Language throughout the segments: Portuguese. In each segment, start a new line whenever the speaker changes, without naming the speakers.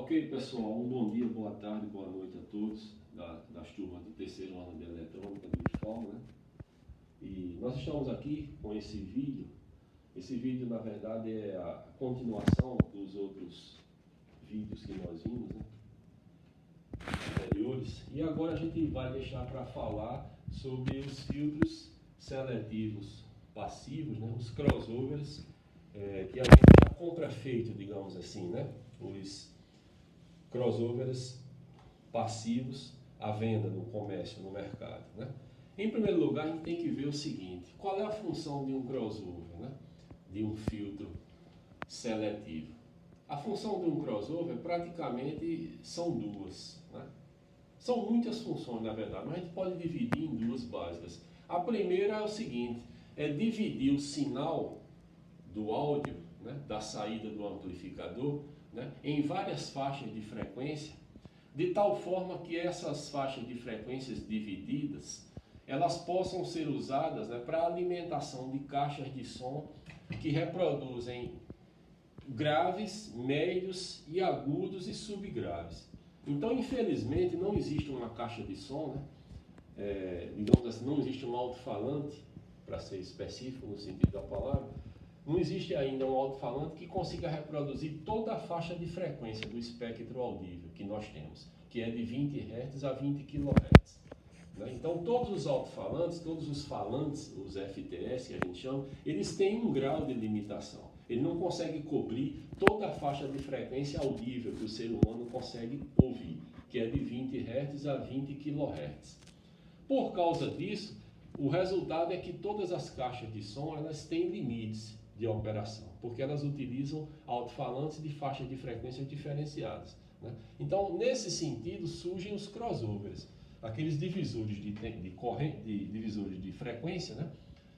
Ok, pessoal, um bom dia, boa tarde, boa noite a todos das turmas do terceiro ano de eletrônica do IFOL, né? E nós estamos aqui com esse vídeo. Esse vídeo, na verdade, é a continuação dos outros vídeos que nós vimos, né, anteriores. E agora a gente vai deixar para falar sobre os filtros seletivos passivos, né, os crossovers, que a gente já compra feito, digamos assim, né? Os crossovers passivos à venda no comércio, no mercado, né? Em primeiro lugar, a gente tem que ver o seguinte: qual é a função de um crossover, né? De um filtro seletivo? A função de um crossover praticamente são duas, né? São muitas funções, na verdade, mas a gente pode dividir em duas básicas. A primeira é o seguinte: é dividir o sinal do áudio, né, da saída do amplificador, né, em várias faixas de frequência, de tal forma que essas faixas de frequências divididas, elas possam ser usadas, né, para alimentação de caixas de som que reproduzem graves, médios e agudos e subgraves. Então, infelizmente, não existe uma caixa de som, né, digamos assim, não existe um alto-falante, para ser específico no sentido da palavra, não existe ainda um alto-falante que consiga reproduzir toda a faixa de frequência do espectro audível que nós temos, que é de 20 Hz a 20 kHz. Né? Então, todos os alto-falantes, todos os falantes, os FTS que a gente chama, eles têm um grau de limitação. Ele não consegue cobrir toda a faixa de frequência audível que o ser humano consegue ouvir, que é de 20 Hz a 20 kHz. Por causa disso, o resultado é que todas as caixas de som, elas têm limites de operação, porque elas utilizam alto-falantes de faixas de frequência diferenciadas, né? Então, nesse sentido, surgem os crossovers, aqueles divisores divisores de frequência, né,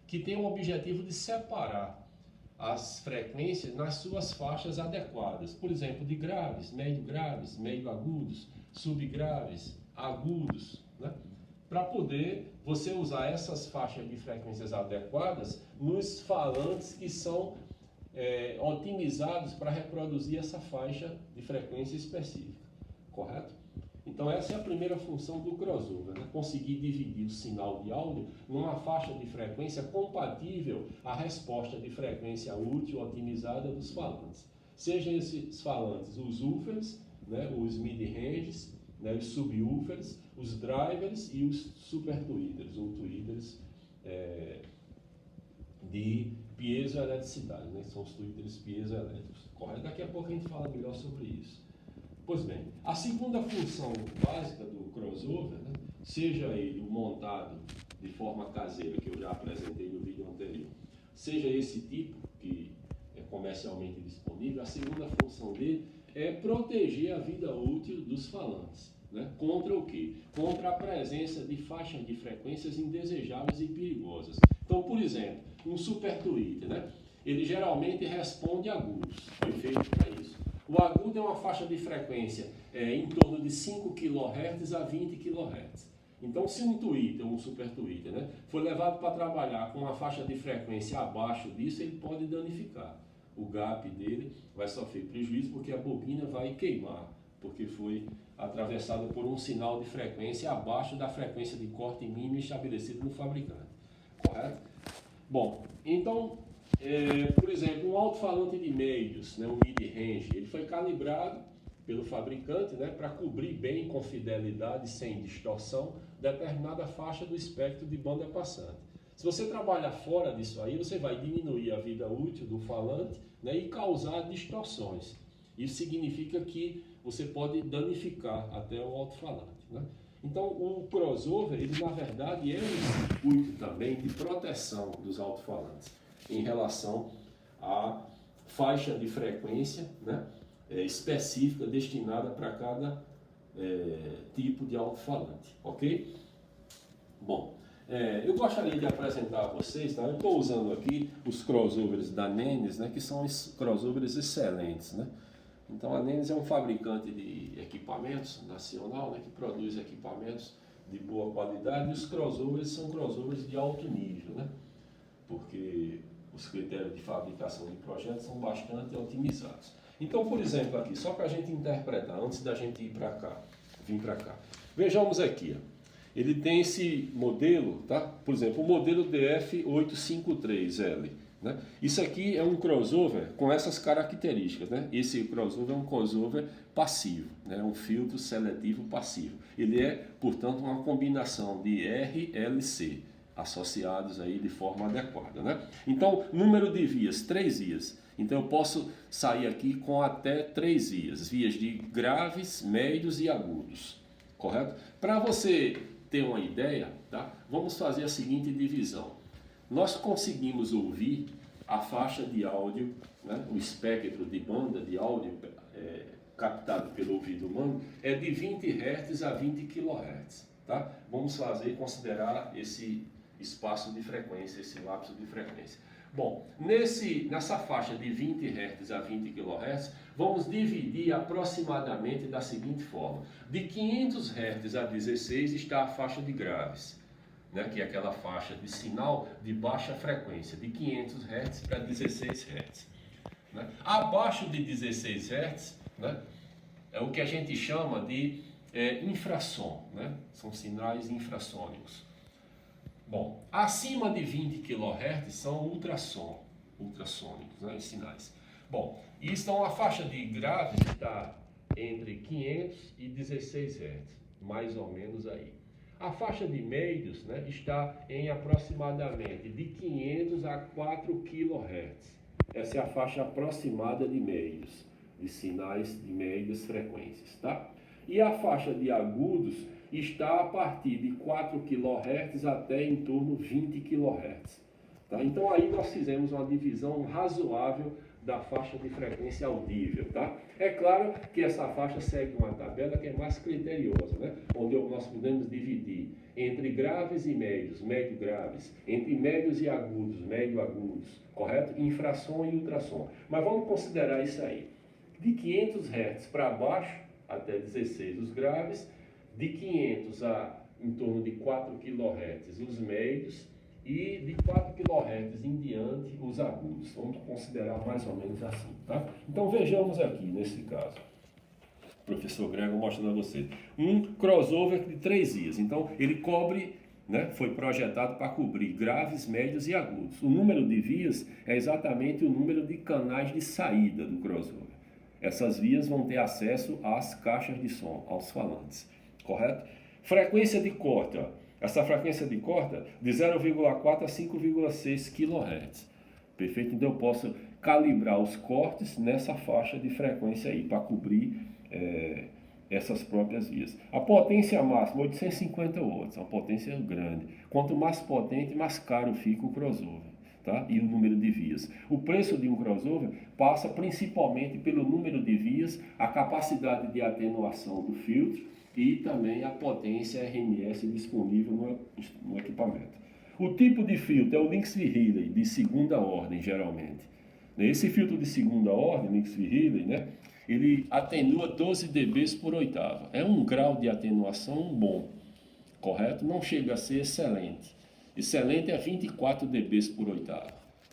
que têm o objetivo de separar as frequências nas suas faixas adequadas, por exemplo, de graves, médio agudos, subgraves, agudos, né? Para poder você usar essas faixas de frequências adequadas nos falantes que são otimizados para reproduzir essa faixa de frequência específica, correto? Então essa é a primeira função do crossover, né? Conseguir dividir o sinal de áudio numa faixa de frequência compatível à resposta de frequência útil otimizada dos falantes. Sejam esses falantes os woofers, né, os mid-ranges, né, os subwoofers, os drivers e os super tweeters, ou tweeters de piezoeletricidade, né? São os tweeters piezoelétricos, correto? Daqui a pouco a gente fala melhor sobre isso. Pois bem, a segunda função básica do crossover, né, seja ele montado de forma caseira, que eu já apresentei no vídeo anterior, seja esse tipo que é comercialmente disponível, a segunda função dele é proteger a vida útil dos falantes, né? Contra o quê? Contra a presença de faixas de frequências indesejáveis e perigosas. Então, por exemplo, um super tweeter, né, ele geralmente responde agudos, foi feito para isso. O agudo é uma faixa de frequência em torno de 5 kHz a 20 kHz. Então, se um tweeter, um super tweeter, né, for levado para trabalhar com uma faixa de frequência abaixo disso, ele pode danificar. O gap dele vai sofrer prejuízo porque a bobina vai queimar, porque foi atravessada por um sinal de frequência abaixo da frequência de corte mínimo estabelecido no fabricante. Correto? Bom, então, por exemplo, um alto-falante de meios, né, um mid-range, ele foi calibrado pelo fabricante, né, para cobrir bem, com fidelidade, sem distorção, determinada faixa do espectro de banda passante. Se você trabalhar fora disso aí, você vai diminuir a vida útil do falante, né, e causar distorções. Isso significa que você pode danificar até o alto-falante, né? Então, o crossover, ele na verdade é um circuito também de proteção dos alto-falantes em relação à faixa de frequência, né, específica destinada para cada tipo de alto-falante, ok? Bom, eu gostaria de apresentar a vocês, tá? Eu estou usando aqui os crossovers da Nenes, né, que são crossovers excelentes, né? Então a Nenes é um fabricante de equipamentos nacional, né, que produz equipamentos de boa qualidade, e os crossovers são crossovers de alto nível, né, porque os critérios de fabricação de projetos são bastante otimizados. Então, por exemplo, aqui, só para a gente interpretar, antes da gente ir para cá, vir para cá. Vejamos aqui, ó. Ele tem esse modelo, tá? Por exemplo, o modelo DF853L. Né? Isso aqui é um crossover com essas características. Né? Esse crossover é um crossover passivo, né? Um filtro seletivo passivo. Ele é, portanto, uma combinação de RLC associados aí de forma adequada. Né? Então, número de vias, 3 vias. Então, eu posso sair aqui com até 3 vias. Vias de graves, médios e agudos. Correto? Para você ter uma ideia, tá? Vamos fazer a seguinte divisão. Nós conseguimos ouvir a faixa de áudio, né? O espectro de banda de áudio captado pelo ouvido humano é de 20 Hz a 20 kHz. Tá? Vamos considerar esse espaço de frequência, esse lapso de frequência. Bom, nessa faixa de 20 Hz a 20 kHz, vamos dividir aproximadamente da seguinte forma. De 500 Hz a 16 está a faixa de graves, né, que é aquela faixa de sinal de baixa frequência, de 500 Hz para 16 Hz. Né? Abaixo de 16 Hz, né, é o que a gente chama de infrassom, né? São sinais infrassônicos. Bom, acima de 20 kHz são ultrassônicos, né, os sinais. Bom, então a faixa de graves está entre 500 e 16 Hz, mais ou menos aí. A faixa de médios, né, está em aproximadamente de 500 a 4 kHz. Essa é a faixa aproximada de médios, de sinais de médias frequências, tá? E a faixa de agudos está a partir de 4 kHz até em torno de 20 kHz. Tá? Então aí nós fizemos uma divisão razoável da faixa de frequência audível. Tá? É claro que essa faixa segue uma tabela que é mais criteriosa, né? Onde nós podemos dividir entre graves e médios, médio-graves, entre médios e agudos, médio-agudos, correto? Infrassom e ultrassom. Mas vamos considerar isso aí. De 500 Hz para baixo, até 16 os graves, de 500 a em torno de 4 kHz os médios e de 4 kHz em diante os agudos. Vamos considerar mais ou menos assim, tá? Então vejamos aqui, nesse caso, professor Gregor mostrando a você, um crossover de 3 vias. Então ele cobre, né, foi projetado para cobrir graves, médios e agudos. O número de vias é exatamente o número de canais de saída do crossover. Essas vias vão ter acesso às caixas de som, aos falantes, correto? Frequência de corte, ó. Essa frequência de corte de 0,4 a 5,6 kHz. Perfeito? Então eu posso calibrar os cortes nessa faixa de frequência aí, para cobrir essas próprias vias. A potência máxima, 850 watts, uma potência grande. Quanto mais potente, mais caro fica o crossover. Tá? E o número de vias. O preço de um crossover passa principalmente pelo número de vias, a capacidade de atenuação do filtro e também a potência RMS disponível no equipamento. O tipo de filtro é o Linksfield de segunda ordem, geralmente. Esse filtro de segunda ordem, Linksfield, né, ele atenua 12 dB por oitava. É um grau de atenuação bom, correto? Não chega a ser excelente. Excelente é 24 dB por oitava,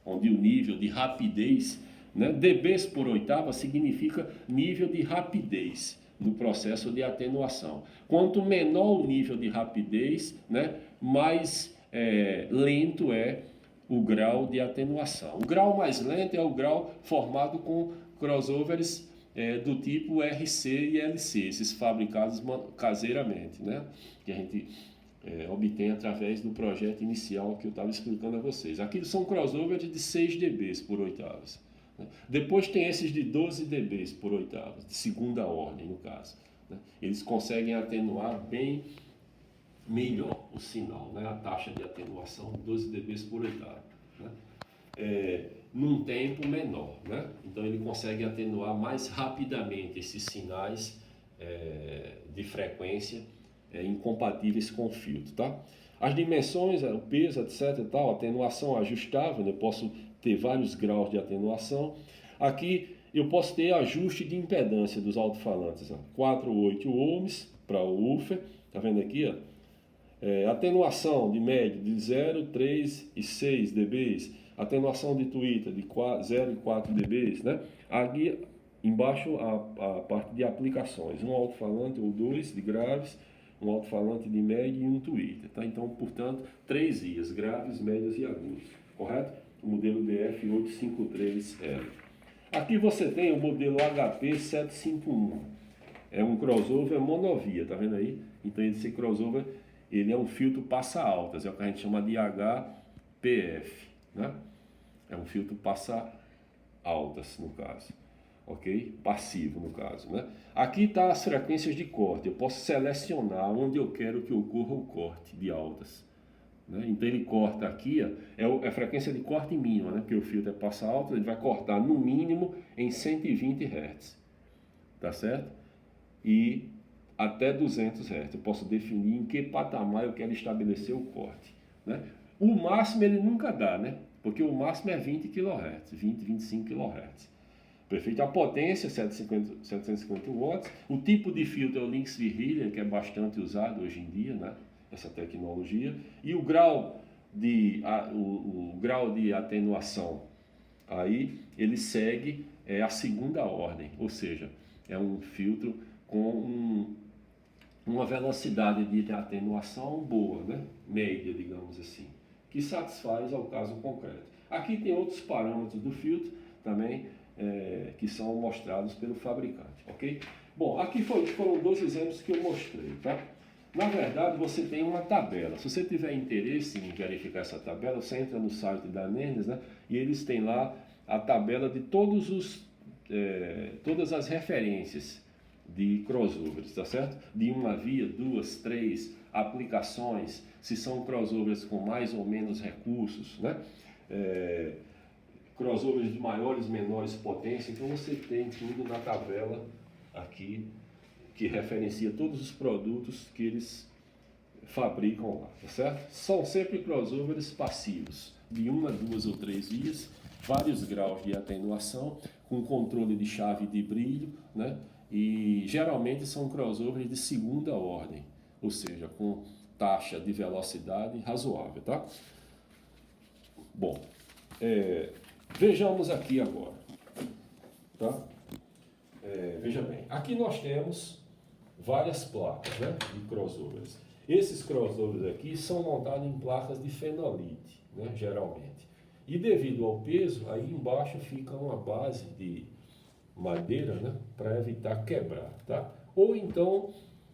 onde o nível de rapidez, né, dB por oitava significa nível de rapidez no processo de atenuação. Quanto menor o nível de rapidez, né, mais lento é o grau de atenuação. O grau mais lento é o grau formado com crossovers do tipo RC e LC, esses fabricados caseiramente, né, que a gente obtém através do projeto inicial que eu estava explicando a vocês. Aqui são crossovers de 6 dB por oitavas. Né? Depois tem esses de 12 dB por oitavas, de segunda ordem no caso. Né? Eles conseguem atenuar bem melhor o sinal, né? A taxa de atenuação de 12 dB por oitava. Né? Num tempo menor. Né? Então ele consegue atenuar mais rapidamente esses sinais de frequência incompatíveis com o filtro, tá? As dimensões, o peso, etc, tal, atenuação ajustável, eu posso ter vários graus de atenuação. Aqui eu posso ter ajuste de impedância dos alto-falantes, 4 ou 8 ohms para o woofer, tá vendo aqui, ó? Atenuação de médio de 0, 3 e 6 dB, atenuação de tweeter de 0 e 4 dB, né? Aqui Embaixo a parte de aplicações, um alto-falante ou dois de graves, um alto-falante de médio e um tweeter, tá? Então, portanto, 3 vias, graves, médios e agudos, correto? O modelo DF853L. Aqui você tem o modelo HP751, é um crossover monovia, tá vendo aí? Então esse crossover, ele é um filtro passa-altas, é o que a gente chama de HPF, né? É um filtro passa-altas, no caso. Ok? Passivo, no caso, né? Aqui está as frequências de corte. Eu posso selecionar onde eu quero que ocorra o corte de altas, né? Então ele corta aqui, ó, é a frequência de corte mínima, né? Porque o filtro é passa alta, ele vai cortar no mínimo em 120 Hz, tá certo? E até 200 Hz. Eu posso definir em que patamar eu quero estabelecer o corte, né? O máximo ele nunca dá, né? Porque o máximo é 20 kHz, 25 kHz. Perfeito. A potência, 750 watts. O tipo de filtro é o Lynx Virilian, que é bastante usado hoje em dia, né? Essa tecnologia. E o grau de atenuação, aí ele segue a segunda ordem, ou seja, é um filtro com uma velocidade de atenuação boa, né? Média, digamos assim, que satisfaz ao caso concreto. Aqui tem outros parâmetros do filtro também, que são mostrados pelo fabricante, ok? Bom, aqui foram 2 exemplos que eu mostrei, tá? Na verdade, você tem uma tabela. Se você tiver interesse em verificar essa tabela, você entra no site da Nennes, né? E eles têm lá a tabela de todas as referências de crossovers, tá certo? De uma via, 2, 3 aplicações, se são crossovers com mais ou menos recursos, né? Crossovers de maiores, menores potência. Então você tem tudo na tabela aqui que referencia todos os produtos que eles fabricam lá, tá certo? São sempre crossovers passivos, de 1, 2 ou 3 vias, vários graus de atenuação, com controle de chave de brilho, né? E geralmente são crossovers de segunda ordem, ou seja, com taxa de velocidade razoável, tá? Bom, vejamos aqui agora, tá? Veja bem, aqui nós temos várias placas, né, de crossovers. Esses crossovers aqui são montados em placas de fenolite, né, geralmente. E devido ao peso, aí embaixo fica uma base de madeira, né, para evitar quebrar, tá? Ou então,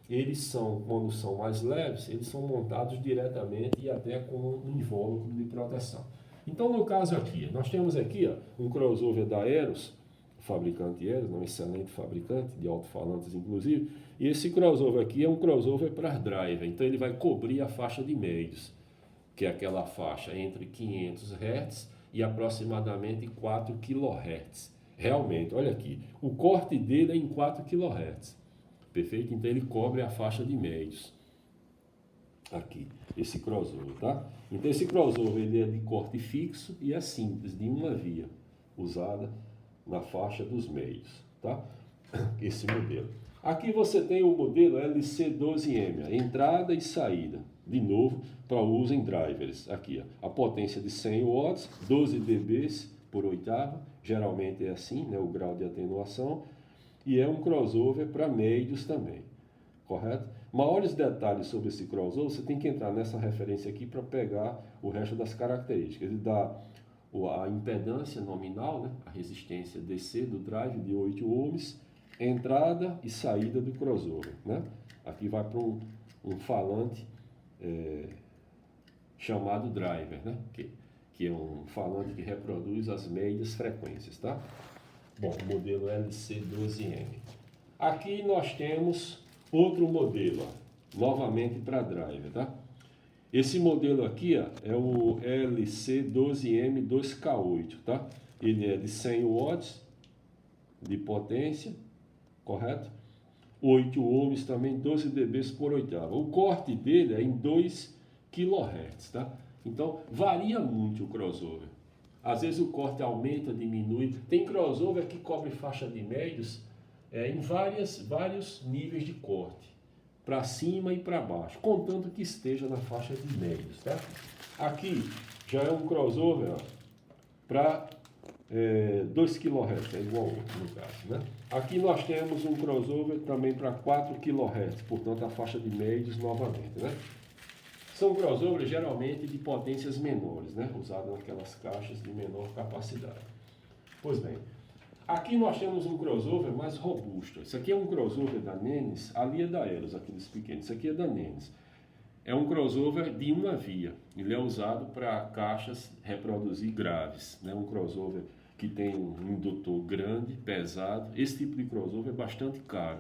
eles são, quando são mais leves, eles são montados diretamente e até com um invólucro de proteção. Então, no caso aqui, nós temos aqui, ó, um crossover da Eros, fabricante Eros, um excelente fabricante de alto-falantes inclusive, e esse crossover aqui é um crossover para driver, então ele vai cobrir a faixa de médios, que é aquela faixa entre 500 Hz e aproximadamente 4 kHz. Realmente, olha aqui, o corte dele é em 4 kHz, perfeito? Então ele cobre a faixa de médios, aqui, esse crossover, tá? Então esse crossover ele é de corte fixo e é simples, de uma via, usada na faixa dos meios, tá? Esse modelo. Aqui você tem o modelo LC12M, a entrada e saída, de novo, para uso em drivers. Aqui, ó, a potência de 100 watts, 12 dB por oitava, geralmente é assim, né, o grau de atenuação, e é um crossover para médios também, correto? Maiores detalhes sobre esse crossover, você tem que entrar nessa referência aqui para pegar o resto das características. Ele dá a impedância nominal, né, a resistência DC do drive de 8 ohms, entrada e saída do crossover, né? Aqui vai para um falante chamado driver, né? Que é um falante que reproduz as médias frequências, tá? Bom, o modelo LC12M. Aqui nós temos outro modelo, ó, novamente para driver, tá? Esse modelo aqui, ó, é o LC12M2K8, tá? Ele é de 100 watts de potência, correto? 8 ohms também, 12 dB por oitava. O corte dele é em 2 kHz, tá? Então, varia muito o crossover. Às vezes o corte aumenta, diminui. Tem crossover que cobre faixa de médios em vários níveis de corte, para cima e para baixo, contanto que esteja na faixa de médios, tá? Aqui já é um crossover para 2 kHz, é igual ao outro no caso, né? Aqui nós temos um crossover também para 4 kHz, portanto a faixa de médios novamente, né? São crossovers geralmente de potências menores, né? Usados naquelas caixas de menor capacidade. Pois bem, aqui nós temos um crossover mais robusto. Isso aqui é um crossover da Nenes, ali é da Eros, aqueles pequenos. Isso aqui é da Nenes. É um crossover de uma via. Ele é usado para caixas reproduzir graves, né? Um crossover que tem um indutor grande, pesado. Esse tipo de crossover é bastante caro,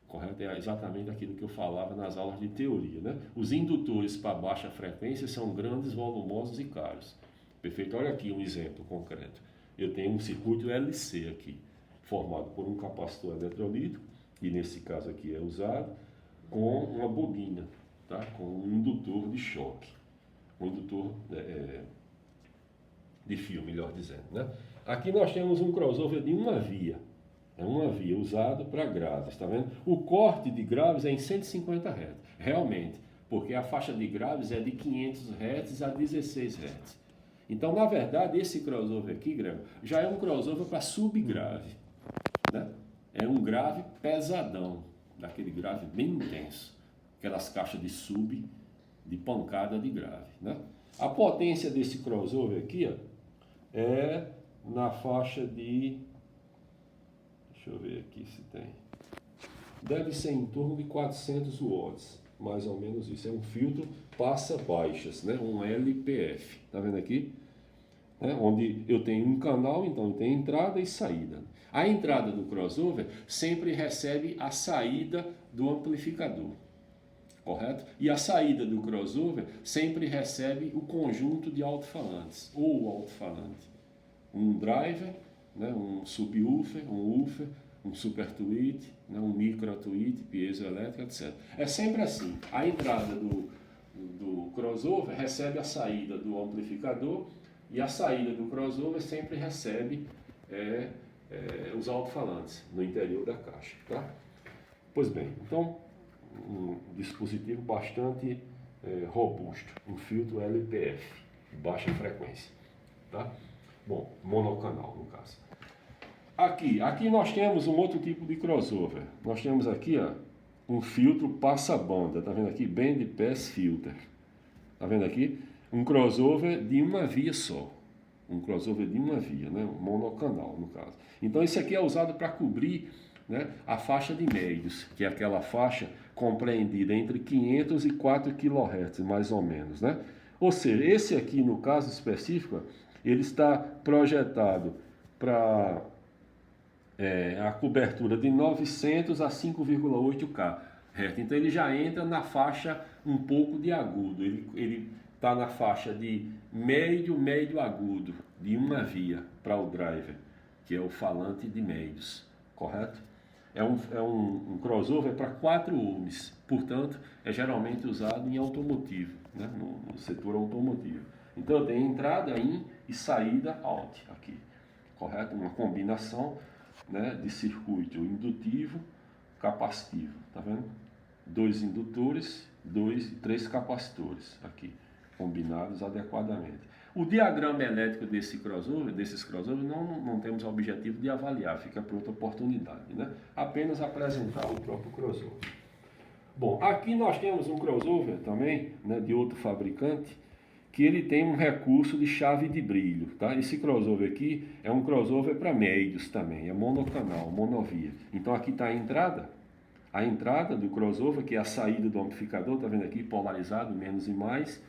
correto? É exatamente aquilo que eu falava nas aulas de teoria, né? Os indutores para baixa frequência são grandes, volumosos e caros. Perfeito? Olha aqui um exemplo concreto. Eu tenho um circuito LC aqui, formado por um capacitor eletrolítico, que nesse caso aqui é usado, com uma bobina, tá? Com um indutor de choque, um indutor de fio, melhor dizendo, né? Aqui nós temos um crossover de uma via, é uma via usado para graves, tá vendo? O corte de graves é em 150 Hz, realmente, porque a faixa de graves é de 500 Hz a 16 Hz. Então, na verdade, esse crossover aqui, Grego, já é um crossover para subgrave, né? É um grave pesadão, daquele grave bem intenso, aquelas caixas de sub, de pancada de grave, né? A potência desse crossover aqui, ó, é na faixa de, deixa eu ver aqui se tem, deve ser em torno de 400 watts, mais ou menos isso. É um filtro passa baixas, né? Um LPF, tá vendo aqui? Onde eu tenho um canal, então eu tenho entrada e saída. A entrada do crossover sempre recebe a saída do amplificador, correto? E a saída do crossover sempre recebe o conjunto de alto-falantes, ou o alto-falante. Um driver, né? Um subwoofer, um woofer, um super tweet, né? Um micro tweet, piezoelétrico, etc. É sempre assim. A entrada do crossover recebe a saída do amplificador, e a saída do crossover sempre recebe os alto-falantes no interior da caixa, tá? Pois bem, então, um dispositivo bastante robusto, um filtro LPF, baixa frequência, tá? Bom, monocanal no caso. Aqui nós temos um outro tipo de crossover. Nós temos aqui, ó, um filtro passa-banda, tá vendo aqui? Band Pass Filter, tá vendo aqui? Um crossover de uma via só. Um crossover de uma via, né? Um monocanal, no caso. Então, esse aqui é usado para cobrir, né, a faixa de médios, que é aquela faixa compreendida entre 500 e 4 kHz, mais ou menos, né? Ou seja, esse aqui, no caso específico, ele está projetado para a cobertura de 900 a 5,8 Hz. Então, ele já entra na faixa um pouco de agudo. Ele está na faixa de médio agudo, de uma via para o driver, que é o falante de médios, correto? É um crossover para 4 ohms, portanto, é geralmente usado em automotivo, né? No setor automotivo. Então, eu tenho entrada in e saída out aqui, correto? Uma combinação, né, de circuito indutivo, capacitivo, tá vendo? 2 indutores, 3 capacitores aqui, combinados adequadamente. O diagrama elétrico desses crossovers, não temos o objetivo de avaliar, fica para outra oportunidade, né? Apenas apresentar o próprio crossover. Bom, aqui nós temos um crossover também, né, de outro fabricante, que ele tem um recurso de chave de brilho, tá? Esse crossover aqui é um crossover para médios também, é monocanal, monovia. Então aqui está a entrada do crossover, que é a saída do amplificador, tá vendo aqui, polarizado, menos e mais.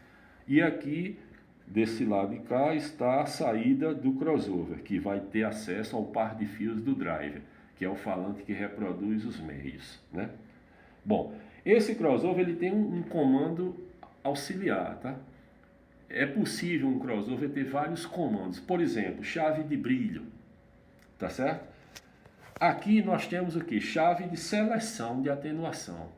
E aqui, desse lado de cá, está a saída do crossover, que vai ter acesso ao par de fios do driver, que é o falante que reproduz os meios, né? Bom, esse crossover ele tem um comando auxiliar, tá? É possível um crossover ter vários comandos, por exemplo, chave de brilho, tá certo? Aqui nós temos o que? Chave de seleção de atenuação,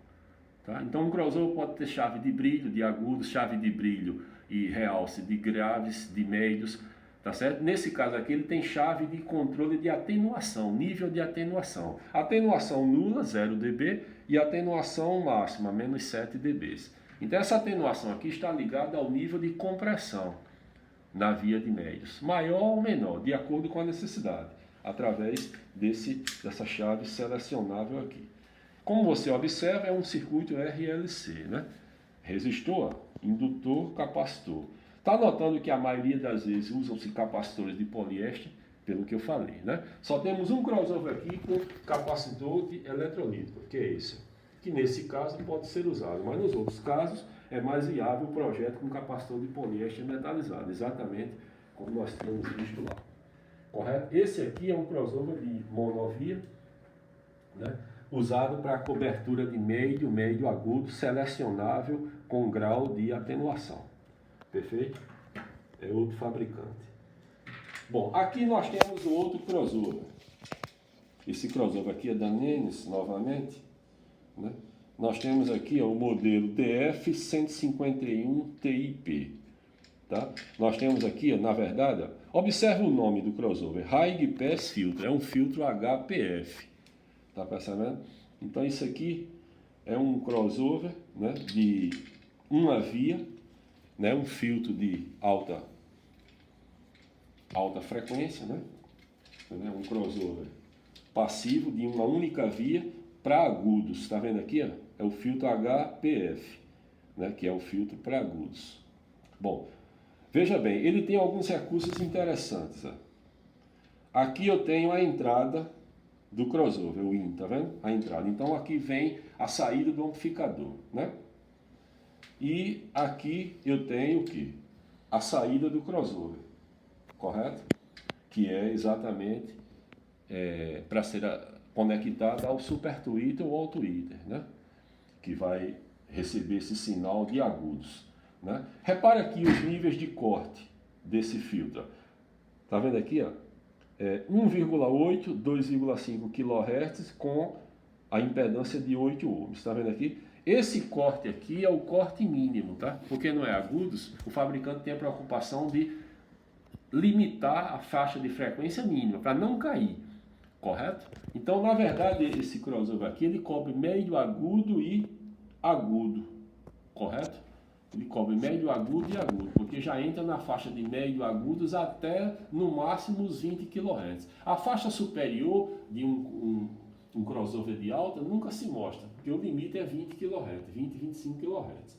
tá? Então um crossover pode ter chave de brilho, de agudos, chave de brilho e realce de graves, de médios, tá certo? Nesse caso aqui ele tem chave de controle de atenuação, nível de atenuação. Atenuação nula, 0 dB, e atenuação máxima, menos 7 dB. Então essa atenuação aqui está ligada ao nível de compressão, na via de médios, maior ou menor, de acordo com a necessidade, através dessa chave selecionável aqui. Como você observa, é um circuito RLC, né? Resistor, indutor, capacitor. Está notando que a maioria das vezes usam-se capacitores de poliéster, pelo que eu falei, né? Só temos um crossover aqui com capacitor de eletrolítico, que é esse, que nesse caso pode ser usado, mas nos outros casos é mais viável o projeto com capacitor de poliéster metalizado, exatamente como nós temos visto lá. Correto? Esse aqui é um crossover de monovia, né? Usado para cobertura de médio agudo, selecionável com grau de atenuação. Perfeito? É outro fabricante. Bom, aqui nós temos o outro crossover. Esse crossover aqui é da Nennes, novamente, né? Nós temos aqui o modelo DF151 TIP. Tá? Nós temos aqui, na verdade, observe o nome do crossover, High Pass Filter, é um filtro HPF. Tá percebendo? Então isso aqui é um crossover, né, de uma via, né, um filtro de alta frequência, né? Um crossover passivo de uma única via para agudos. Está vendo aqui? Ó? É o filtro HPF, né, que é o filtro para agudos. Bom, veja bem, ele tem alguns recursos interessantes. Ó. Aqui eu tenho a entrada do crossover, o IN, tá vendo? A entrada. Então aqui vem a saída do amplificador, né? E aqui eu tenho o quê? A saída do crossover, correto? Que é exatamente para ser conectada ao super tweeter ou ao tweeter, né? Que vai receber esse sinal de agudos, né? Repare aqui os níveis de corte desse filtro. Tá vendo aqui, ó? 1,8, 2,5 kHz com a impedância de 8 ohms. Está vendo aqui? Esse corte aqui é o corte mínimo, tá? Porque não é agudos, o fabricante tem a preocupação de limitar a faixa de frequência mínima, para não cair, correto? Então, na verdade, esse crossover aqui, ele cobre médio agudo e agudo, correto? Ele cobre médio agudo e agudo, porque já entra na faixa de médio agudos até no máximo os 20 kHz. A faixa superior de um crossover de alta nunca se mostra, porque o limite é 20 kHz, 20, 25 kHz.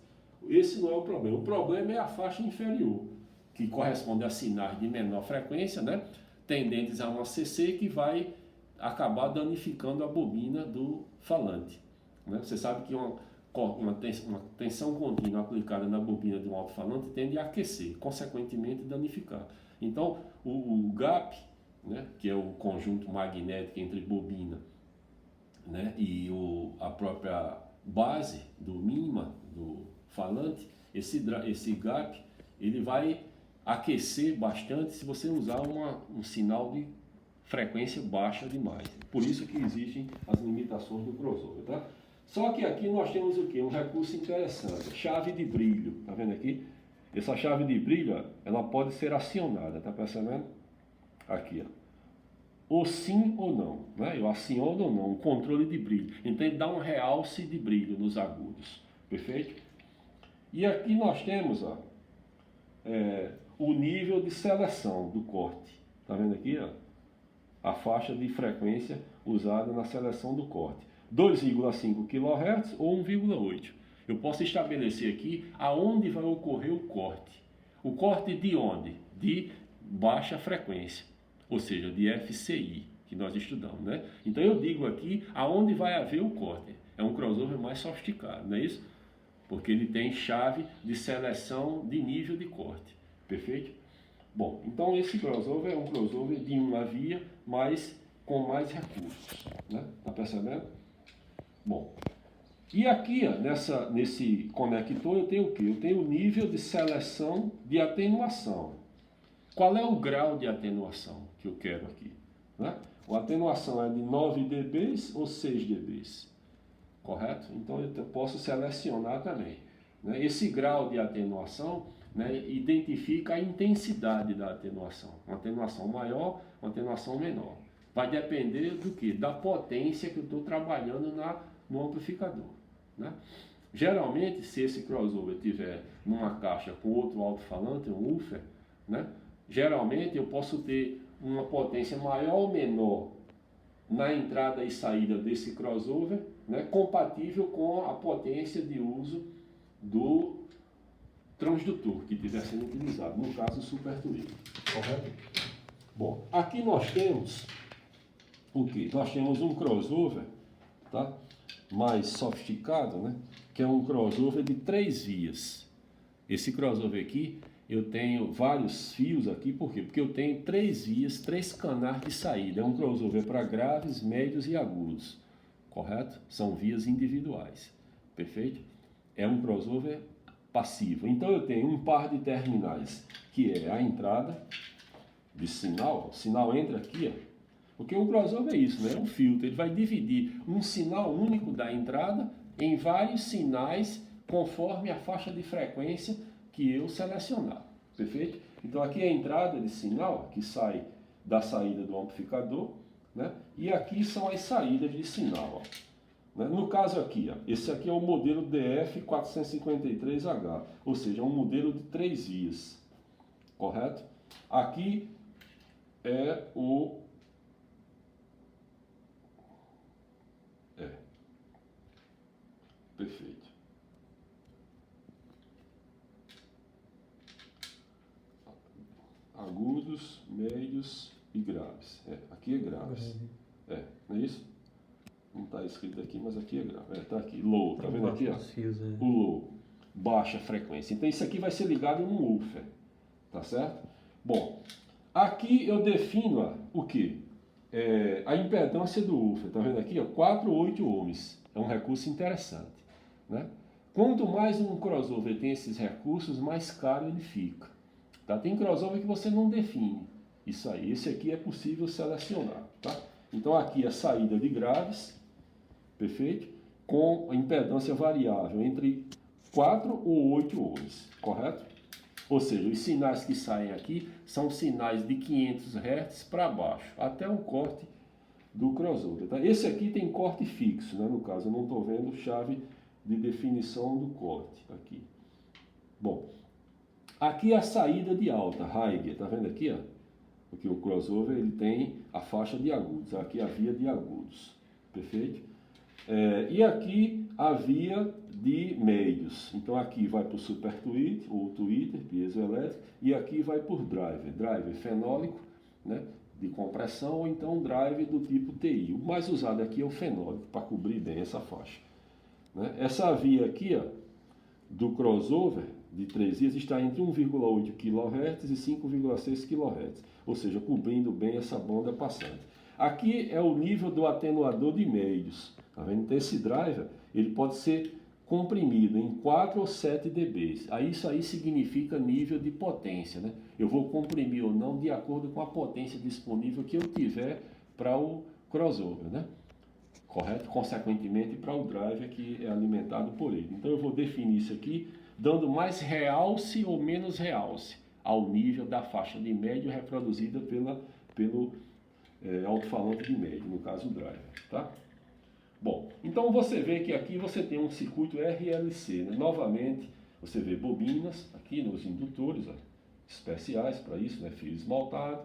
Esse não é o problema. O problema é a faixa inferior, que corresponde a sinais de menor frequência, né, tendentes a uma CC, que vai acabar danificando a bobina do falante. Né? Você sabe que uma tensão contínua aplicada na bobina de um alto-falante tende a aquecer, consequentemente danificar. Então, o gap, né, que é o conjunto magnético entre bobina, né, e a própria base do mínima do falante, esse gap ele vai aquecer bastante se você usar um sinal de frequência baixa demais. Por isso que existem as limitações do crossover, tá? Só que aqui nós temos o quê? Um recurso interessante, chave de brilho, tá vendo aqui? Essa chave de brilho, ela pode ser acionada, tá percebendo? Aqui, ó. Ou sim ou não, né? Eu aciono ou não, um controle de brilho. Então ele dá um realce de brilho nos agudos, perfeito? E aqui nós temos, ó, o nível de seleção do corte, tá vendo aqui, ó? A faixa de frequência usada na seleção do corte. 2,5 kHz ou 1,8. Eu posso estabelecer aqui aonde vai ocorrer o corte. O corte de onde? De baixa frequência, ou seja, de FCI, que nós estudamos, né? Então eu digo aqui aonde vai haver o corte. É um crossover mais sofisticado, não é isso? Porque ele tem chave de seleção de nível de corte, perfeito? Bom, então esse crossover é um crossover de uma via, mas com mais recursos, né? Tá percebendo? Bom, e aqui, ó, nesse conector eu tenho o quê? Eu tenho o nível de seleção de atenuação. Qual é o grau de atenuação que eu quero aqui? Né? A atenuação é de 9 dB ou 6 dB, correto? Então eu posso selecionar também. Né? Esse grau de atenuação, né, identifica a intensidade da atenuação. Uma atenuação maior, uma atenuação menor. Vai depender do que? Da potência que eu estou trabalhando no amplificador. Né? Geralmente, se esse crossover estiver numa caixa com outro alto-falante, um woofer, né? Geralmente eu posso ter uma potência maior ou menor na entrada e saída desse crossover, né, compatível com a potência de uso do transdutor que estiver sendo utilizado, no caso o supertuído, correto? Bom, aqui nós temos o que? Nós temos um crossover, tá, mais sofisticado, né, que é um crossover de 3 vias. Esse crossover aqui, eu tenho vários fios aqui, por quê? Porque eu tenho 3 vias, 3 canais de saída. É um crossover para graves, médios e agudos, correto? São vias individuais, perfeito? É um crossover passivo. Então eu tenho um par de terminais, que é a entrada de sinal. O sinal entra aqui, ó, porque um crossover é isso, né? É um filtro. Ele vai dividir um sinal único da entrada em vários sinais conforme a faixa de frequência que eu selecionar, perfeito? Então aqui é a entrada de sinal que sai da saída do amplificador, né? E aqui são as saídas de sinal, ó, né? No caso aqui, ó, esse aqui é o modelo DF453H, ou seja, é um modelo de 3 vias, correto? Aqui é o perfeito. Agudos, médios e graves. Aqui é graves. Não é isso? Não está escrito aqui, mas aqui é grave. Está aqui, low. Tá vendo aqui? Ó? O low. Baixa frequência. Então isso aqui vai ser ligado num woofer. Tá certo? Bom, aqui eu defino o que? A impedância do woofer. Tá vendo aqui? Ó? 4 ou 8 ohms. É um recurso interessante, né? Quanto mais um crossover tem esses recursos, mais caro ele fica. Tá? Tem crossover que você não define isso aí. Esse aqui é possível selecionar. Tá? Então aqui a saída de graves, perfeito? Com a impedância variável entre 4 ou 8 ohms, correto? Ou seja, os sinais que saem aqui são sinais de 500 Hz para baixo, até o corte do crossover. Tá? Esse aqui tem corte fixo, né? No caso eu não estou vendo chave de definição do corte aqui. Bom, aqui é a saída de alta, high, tá vendo aqui, ó? Porque o crossover ele tem a faixa de agudos, aqui a via de agudos, perfeito? E aqui a via de médios. Então aqui vai para o super tweeter ou tweeter piezoelétrico e aqui vai por driver fenólico, né, de compressão ou então drive do tipo TI. O mais usado aqui é o fenólico para cobrir bem essa faixa. Né? Essa via aqui, ó, do crossover de 3 vias está entre 1,8 kHz e 5,6 kHz, ou seja, cobrindo bem essa banda passante. Aqui é o nível do atenuador de médios, tá vendo? Então esse driver ele pode ser comprimido em 4 ou 7 dB. Isso aí significa nível de potência, né? Eu vou comprimir ou não de acordo com a potência disponível que eu tiver para o crossover, né? Correto? Consequentemente, para o driver que é alimentado por ele. Então eu vou definir isso aqui, dando mais realce ou menos realce ao nível da faixa de médio reproduzida pelo alto-falante de médio, no caso o driver. Tá? Bom, então você vê que aqui você tem um circuito RLC. Né? Novamente, você vê bobinas aqui nos indutores, ó, especiais para isso, né? Fio esmaltado.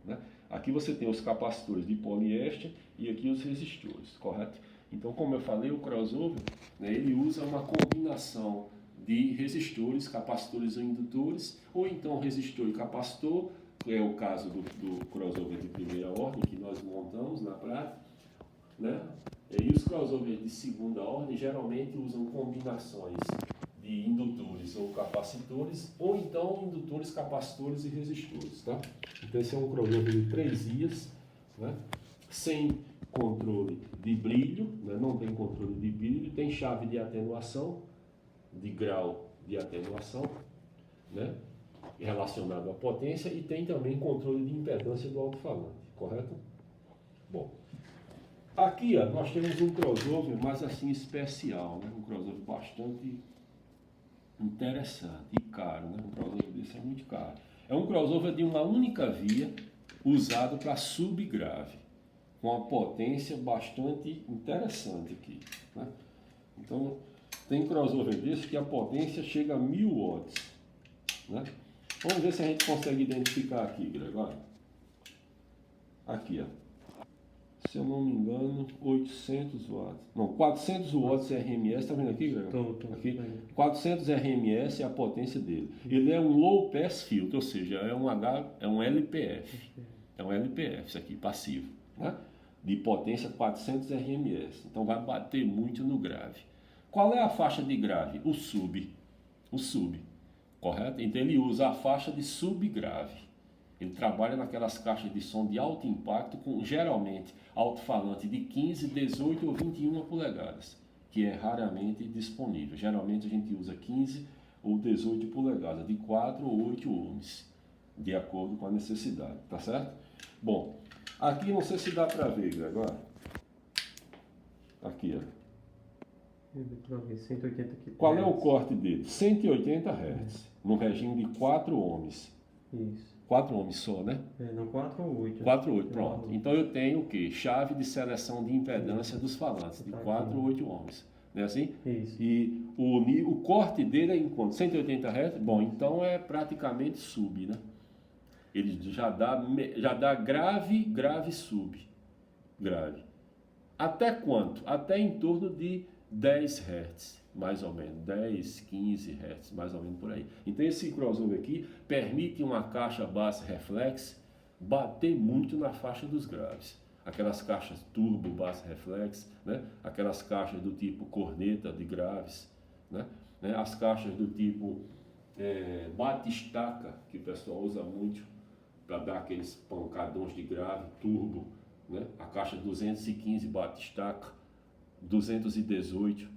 Né? Aqui você tem os capacitores de poliéster e aqui os resistores, correto? Então, como eu falei, o crossover, né, ele usa uma combinação de resistores, capacitores ou indutores, ou então resistor e capacitor, que é o caso do crossover de primeira ordem que nós montamos na prática, né? E os crossovers de segunda ordem geralmente usam combinações de indutores ou capacitores, ou então indutores, capacitores e resistores. Tá? Então esse é um crossover de 3 vias, né? Sem controle de brilho, né? Não tem controle de brilho, tem chave de atenuação, de grau de atenuação, né? Relacionado à potência, e tem também controle de impedância do alto-falante, correto? Bom, aqui ó, nós temos um crossover mais assim especial, né? Um crossover bastante interessante e caro, né? Um crossover desse é muito caro. É um crossover de uma única via usado para subgrave, com uma potência bastante interessante aqui, né? Então tem crossover desse que a potência chega a 1000 watts, né? Vamos ver se a gente consegue identificar aqui, Gregório. Aqui, ó. Se eu não me engano, 800 watts. Não, 400 watts RMS. Tá vendo aqui, Gregório?
Tô.
Aqui. 400 RMS é a potência dele. Ele é um low pass filter, ou seja, é um LPF. É um LPF, isso aqui, passivo, né? De potência 400 RMS. Então vai bater muito no grave. Qual é a faixa de grave? O sub, correto? Então ele usa a faixa de subgrave. Ele trabalha naquelas caixas de som de alto impacto com geralmente alto-falante de 15, 18 ou 21 polegadas, que é raramente disponível. Geralmente a gente usa 15 ou 18 polegadas, de 4 ou 8 ohms, de acordo com a necessidade, tá certo? Bom, aqui não sei se dá para ver, Gregório. Aqui, ó.
180 aqui.
Qual é o corte dele? 180 Hz, no regime de 4 ohms.
Isso.
4 ohms só, né?
Não, 4 ou 8.
4 ou 8, pronto. Então eu tenho o quê? Chave de seleção de impedância dos falantes, de 4 ou 8 ohms. Não é assim?
Isso.
E o corte dele é em quanto? 180 Hz? Bom, então é praticamente sub, né? Ele já dá grave, sub. Grave. Até quanto? Até em torno de 10 Hz, mais ou menos. 10, 15 Hz, mais ou menos por aí. Então esse crossover aqui permite uma caixa bass reflex bater muito na faixa dos graves. Aquelas caixas turbo bass reflex, né? Aquelas caixas do tipo corneta de graves, né? As caixas do tipo bate-estaca, que o pessoal usa muito para dar aqueles pancadões de grave, turbo, né? A caixa 215 bate-estaca, 218,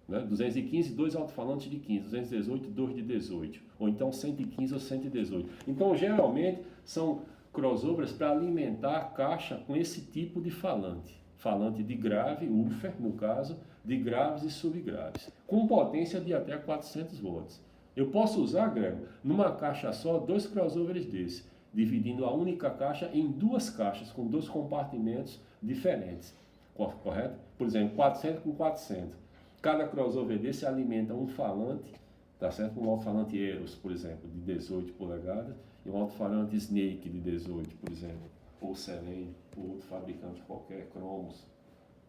né? 215, dois alto-falantes de 15, 218, dois de 18, ou então 115 ou 118. Então, geralmente, são crossovers para alimentar a caixa com esse tipo de falante. Falante de grave, woofer, no caso, de graves e subgraves, com potência de até 400 volts. Eu posso usar, Grego, numa caixa só, 2 crossovers desses, dividindo a única caixa em 2 caixas, com 2 compartimentos diferentes, correto? Por exemplo, 400 com 400. Cada crossover desse alimenta um falante, tá certo? Um alto-falante Eros, por exemplo, de 18 polegadas, e um alto-falante Snake de 18, por exemplo, ou Selene, ou outro fabricante qualquer, Cromos,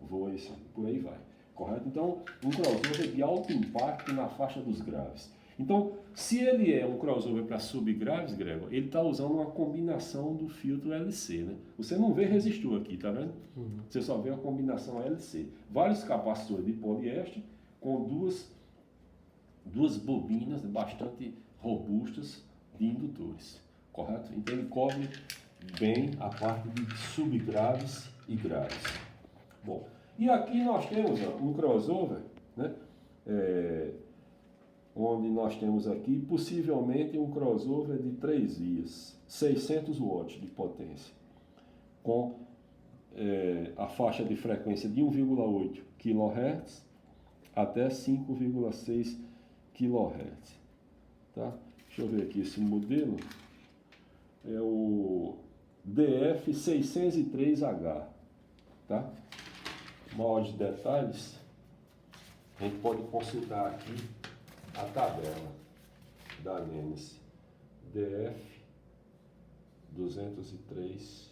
Voice, por aí vai, correto? Então, um crossover de alto impacto na faixa dos graves. Então, se ele é um crossover para subgraves, Gregor, ele está usando uma combinação do filtro LC, né? Você não vê resistor aqui, tá vendo? Você só vê a combinação LC. Vários capacitores de poliéster com duas bobinas bastante robustas de indutores, correto? Então ele cobre bem a parte de subgraves e graves. Bom, e aqui nós temos um crossover, né? Onde nós temos aqui possivelmente um crossover de 3 vias, 600 watts de potência, com a faixa de frequência de 1,8 kHz até 5,6 kHz. Tá? Deixa eu ver aqui esse modelo, é o DF603H. Tá? Maiores detalhes, a gente pode consultar aqui a tabela da Nemes DF 203H.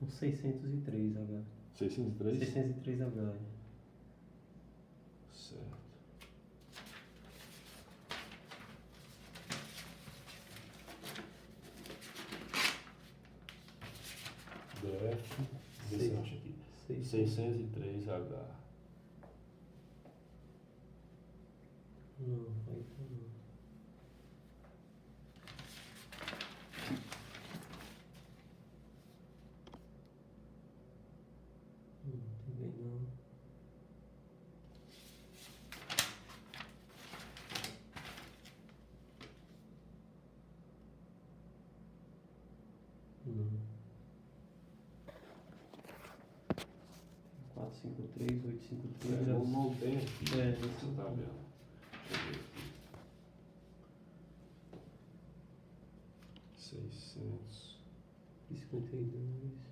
Um 603H.
603?
603H.
Certo. DF, vê se eu acho aqui. 603H.
Não, aí tá não. Também não. Não. 453. 3853.
Não tem aqui
É,
essa tabela. Deixa eu ver aqui.
52.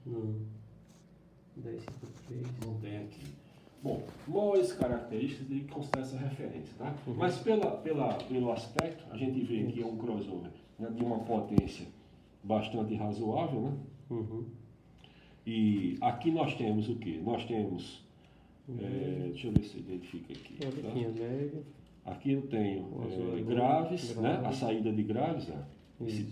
Não. 1053.
Não tem aqui. Bom, maiores características tem que constar essa referência, tá?
Uhum.
Mas pelo aspecto, a gente vê que é um crossover, né, de uma potência bastante razoável, né?
Uhum.
E aqui nós temos o quê? Nós temos, deixa eu ver se identifica aqui.
Olha
Tá?
aqui a média.
Aqui eu tenho
O azul é
graves,
bom,
né?
grave.
A saída de graves, ó. Esse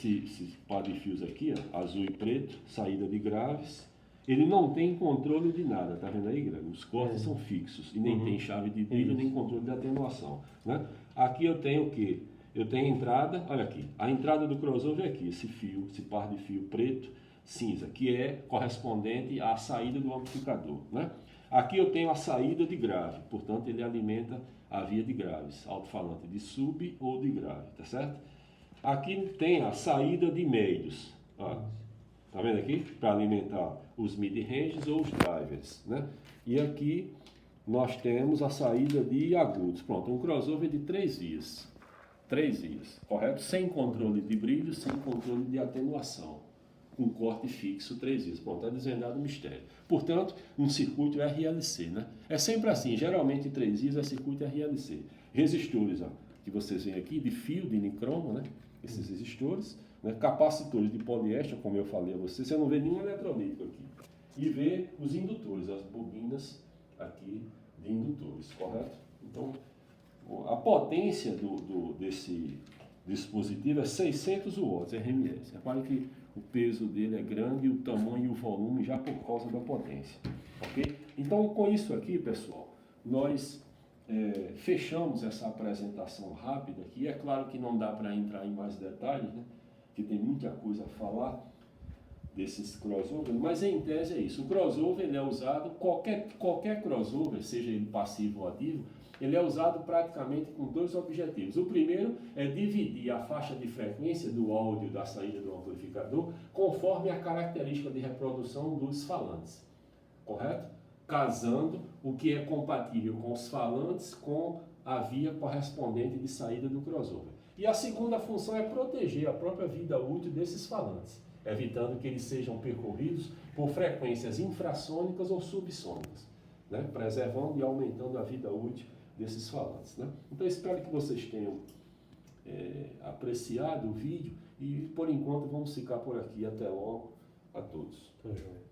Isso.
par de fios aqui, ó, azul e preto, saída de graves. Ele não tem controle de nada, tá vendo aí, Greg? Os cortes são fixos e nem tem chave de brilho, nem controle de atenuação, né? Aqui eu tenho o quê? Eu tenho a entrada, olha aqui, a entrada do crossover é aqui, esse fio, esse par de fio preto, cinza, que é correspondente à saída do amplificador, né? Aqui eu tenho a saída de grave, portanto ele alimenta a via de graves, alto-falante de sub ou de grave, tá certo? Aqui tem a saída de médios, ó. Tá vendo aqui? Para alimentar os mid-ranges ou os drivers, né? E aqui nós temos a saída de agudos. Pronto, um crossover de 3 vias. 3 vias, correto? Sem controle de brilho, sem controle de atenuação. Com corte fixo, 3 vias. Pronto, está desvendado o mistério. Portanto, um circuito RLC, né? É sempre assim, geralmente 3 vias é circuito RLC. Resistores, ó, que vocês veem aqui, de fio, de nicromo, né? Esses resistores. Né, capacitores de poliéster, como eu falei a você, você não vê nenhum eletrolítico aqui. E vê os indutores, as bobinas aqui de indutores, correto? Então, a potência desse dispositivo é 600 watts RMS. Repare que o peso dele é grande e o tamanho e o volume já por causa da potência. Ok? Então, com isso aqui, pessoal, nós fechamos essa apresentação rápida aqui. É claro que não dá para entrar em mais detalhes, né? Que tem muita coisa a falar desses crossovers, mas em tese é isso. O crossover ele é usado, qualquer crossover, seja ele passivo ou ativo, ele é usado praticamente com 2 objetivos. O primeiro é dividir a faixa de frequência do áudio da saída do amplificador conforme a característica de reprodução dos falantes, correto? Casando o que é compatível com os falantes com a via correspondente de saída do crossover. E a segunda função é proteger a própria vida útil desses falantes, evitando que eles sejam percorridos por frequências infrassônicas ou subsônicas, né? Preservando e aumentando a vida útil desses falantes, né? Então espero que vocês tenham apreciado o vídeo e por enquanto vamos ficar por aqui. Até logo a todos.
Tá joia.